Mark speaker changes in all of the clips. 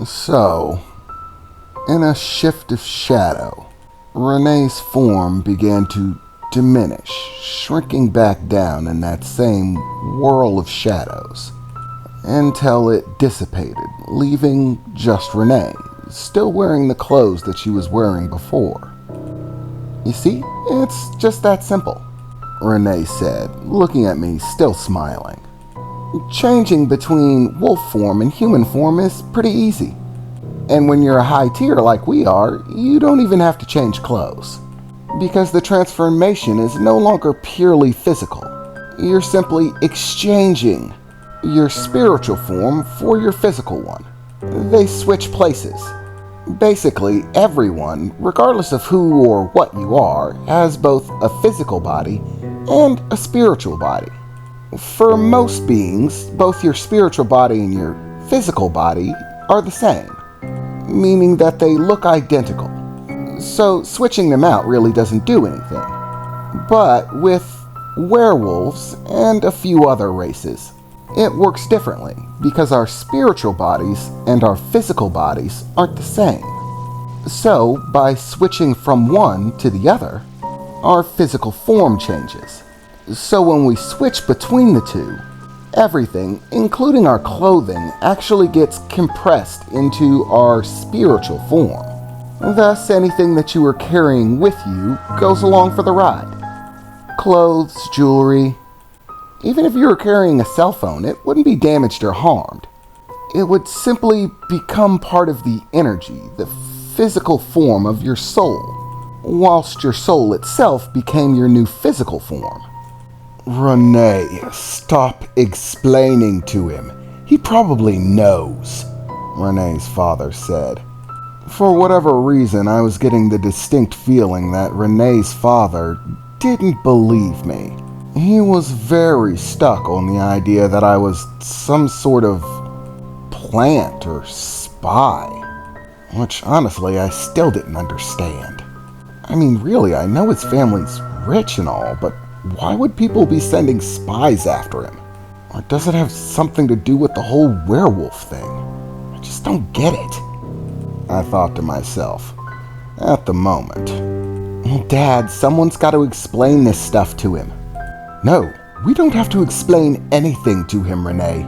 Speaker 1: So, in a shift of shadow, Renee's form began to diminish, shrinking back down in that same whirl of shadows, until it dissipated, leaving just Renee, still wearing the clothes that she was wearing before. You see, it's just that simple, Renee said, looking at me, still smiling. Changing between wolf form and human form is pretty easy. And when you're a high tier like we are, you don't even have to change clothes. Because the transformation is no longer purely physical. You're simply exchanging your spiritual form for your physical one. They switch places. Basically, everyone, regardless of who or what you are, has both a physical body and a spiritual body. For most beings, both your spiritual body and your physical body are the same, meaning that they look identical. So switching them out really doesn't do anything. But with werewolves and a few other races, it works differently because our spiritual bodies and our physical bodies aren't the same. So, by switching from one to the other, our physical form changes. So when we switch between the two, everything, including our clothing, actually gets compressed into our spiritual form. Thus, anything that you are carrying with you goes along for the ride. Clothes, jewelry. Even if you were carrying a cell phone, it wouldn't be damaged or harmed. It would simply become part of the energy, the physical form of your soul, whilst your soul itself became your new physical form. Renee, stop explaining to him. He probably knows, Renee's father said. For whatever reason, I was getting the distinct feeling that Renee's father didn't believe me. He was very stuck on the idea that I was some sort of plant or spy, which honestly I still didn't understand. I mean, really, I know his family's rich and all, but why would people be sending spies after him? Or does it have something to do with the whole werewolf thing? I just don't get it, I thought to myself, at the moment. Dad, someone's got to explain this stuff to him. No, we don't have to explain anything to him, Renee.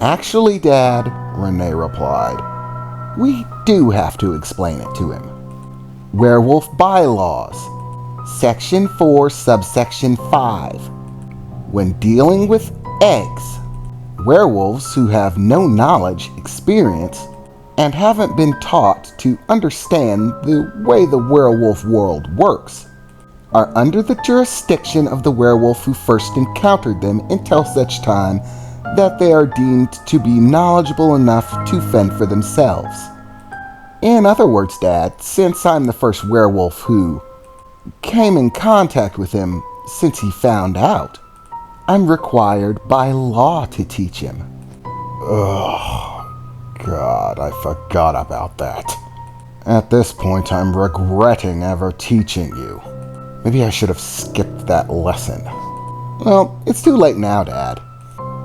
Speaker 1: Actually, Dad, Renee replied, we do have to explain it to him. Werewolf bylaws. Section 4, subsection 5. When dealing with eggs, werewolves who have no knowledge, experience, and haven't been taught to understand the way the werewolf world works, are under the jurisdiction of the werewolf who first encountered them until such time that they are deemed to be knowledgeable enough to fend for themselves. In other words, Dad, since I'm the first werewolf who came in contact with him since he found out, I'm required by law to teach him. Oh, God, I forgot about that. At this point, I'm regretting ever teaching you. Maybe I should have skipped that lesson. Well, it's too late now, Dad.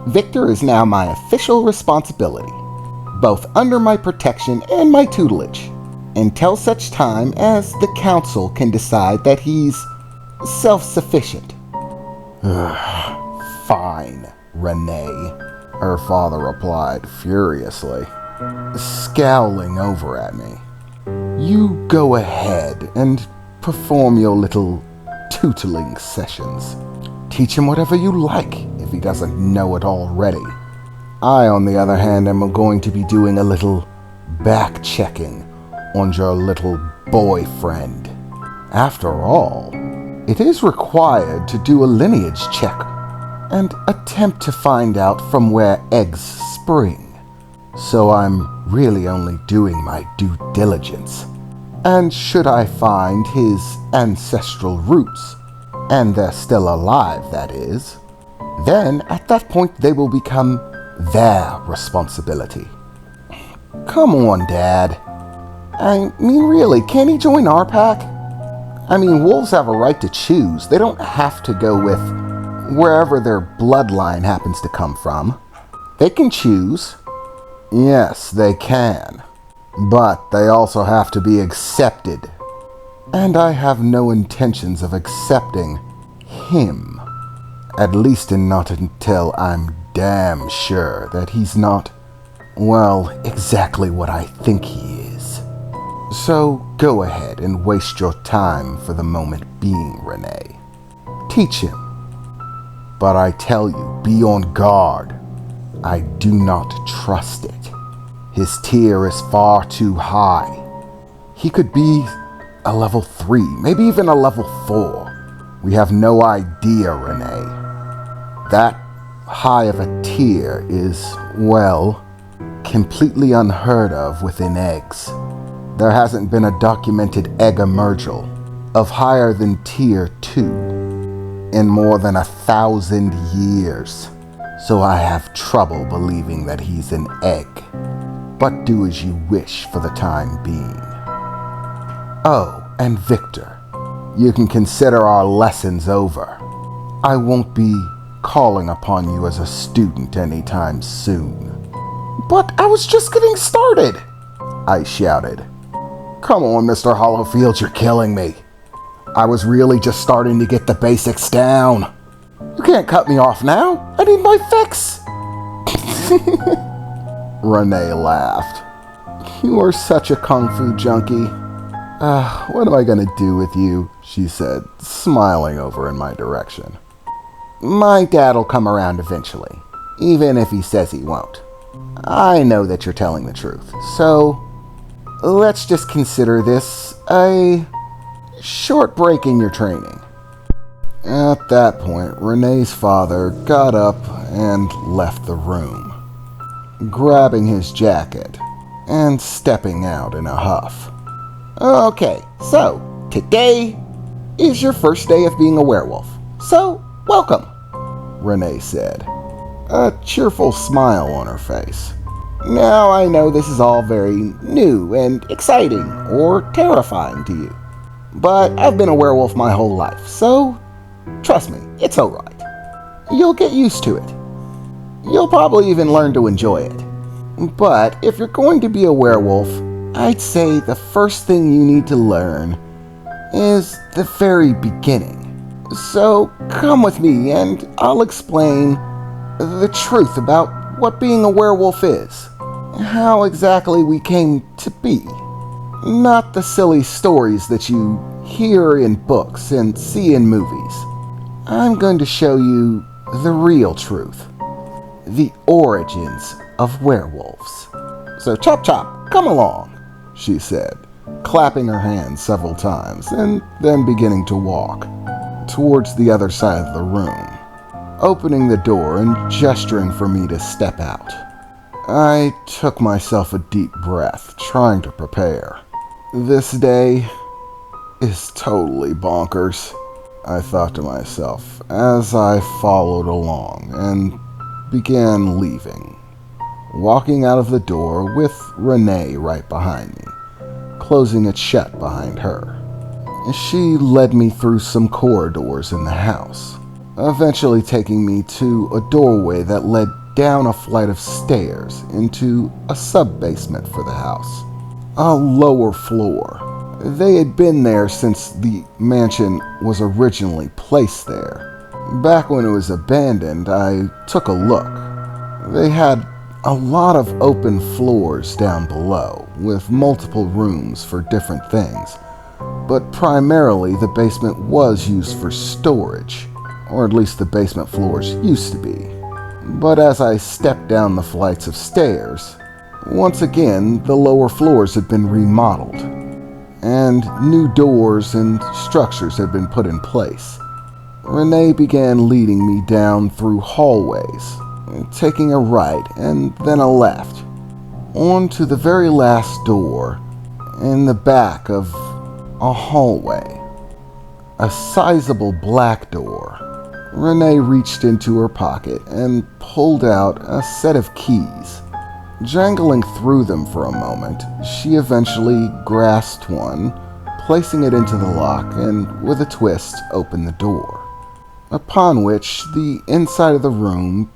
Speaker 1: Victor is now my official responsibility, both under my protection and my tutelage, until such time as the council can decide that he's self-sufficient. Fine, Renee, her father replied furiously, scowling over at me. You go ahead and perform your little tuteling sessions. Teach him whatever you like if he doesn't know it already. I, on the other hand, am going to be doing a little back-checking on your little boyfriend. After all, it is required to do a lineage check and attempt to find out from where eggs spring. So I'm really only doing my due diligence. And should I find his ancestral roots, and they're still alive, that is, then at that point they will become their responsibility. Come on, Dad. I mean, really, can't he join our pack? I mean, wolves have a right to choose. They don't have to go with wherever their bloodline happens to come from. They can choose. Yes, they can. But they also have to be accepted. And I have no intentions of accepting him. At least not until I'm damn sure that he's not, well, exactly what I think he is. So go ahead and waste your time for the moment being, Renee. Teach him. But I tell you, be on guard. I do not trust it. His tier is far too high. He could be a level 3, maybe even a level 4. We have no idea, Renee. That high of a tier is, well, completely unheard of within eggs. There hasn't been a documented egg emergal of higher than tier 2 in more than 1,000 years. So I have trouble believing that he's an egg. But do as you wish for the time being. Oh, and Victor, you can consider our lessons over. I won't be calling upon you as a student anytime soon. But I was just getting started, I shouted. Come on, Mr. Hollowfield, you're killing me. I was really just starting to get the basics down. You can't cut me off now. I need my fix. Renee laughed. You are such a kung fu junkie. What am I going to do with you? She said, smiling over in my direction. My dad'll come around eventually, even if he says he won't. I know that you're telling the truth, so let's just consider this a short break in your training. At that point, Renee's father got up and left the room, grabbing his jacket and stepping out in a huff. Okay, so today is your first day of being a werewolf, so welcome, Renee said, a cheerful smile on her face. Now I know this is all very new and exciting or terrifying to you, but I've been a werewolf my whole life, so trust me, it's alright. You'll get used to it. You'll probably even learn to enjoy it. But if you're going to be a werewolf, I'd say the first thing you need to learn is the very beginning. So come with me and I'll explain the truth about what being a werewolf is. How exactly we came to be. Not the silly stories that you hear in books and see in movies. I'm going to show you the real truth. The origins of werewolves. So chop chop, come along, she said, clapping her hands several times and then beginning to walk towards the other side of the room, opening the door and gesturing for me to step out. I took myself a deep breath, trying to prepare. This day is totally bonkers, I thought to myself as I followed along and began leaving, walking out of the door with Renee right behind me, closing it shut behind her. She led me through some corridors in the house, eventually taking me to a doorway that led down a flight of stairs into a sub-basement for the house, a lower floor. They had been there since the mansion was originally placed there. Back when it was abandoned, I took a look. They had a lot of open floors down below, with multiple rooms for different things. But primarily, the basement was used for storage, or at least the basement floors used to be. But as I stepped down the flights of stairs, once again, the lower floors had been remodeled, and new doors and structures had been put in place. Renee began leading me down through hallways, taking a right and then a left, on to the very last door in the back of a hallway. A sizable black door. Renee reached into her pocket and pulled out a set of keys. Jangling through them for a moment, she eventually grasped one, placing it into the lock and, with a twist, opened the door. Upon which the inside of the room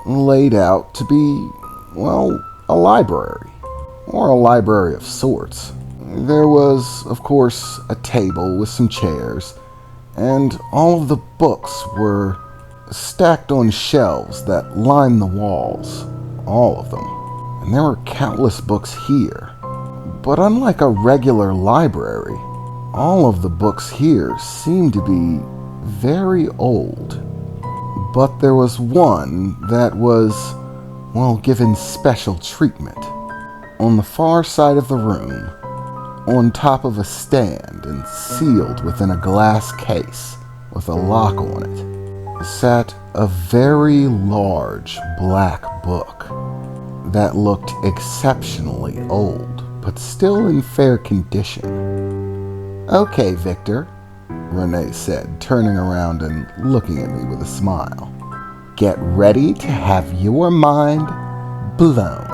Speaker 1: laid out to be, well, a library, or a library of sorts. There was, of course, a table with some chairs, and all of the books were stacked on shelves that lined the walls, all of them. And there were countless books here. But unlike a regular library, all of the books here seemed to be very old. But there was one that was, well, given special treatment. On the far side of the room, on top of a stand and sealed within a glass case with a lock on it, sat a very large black book that looked exceptionally old, but still in fair condition. "Okay, Victor," Renee said, turning around and looking at me with a smile. "Get ready to have your mind blown."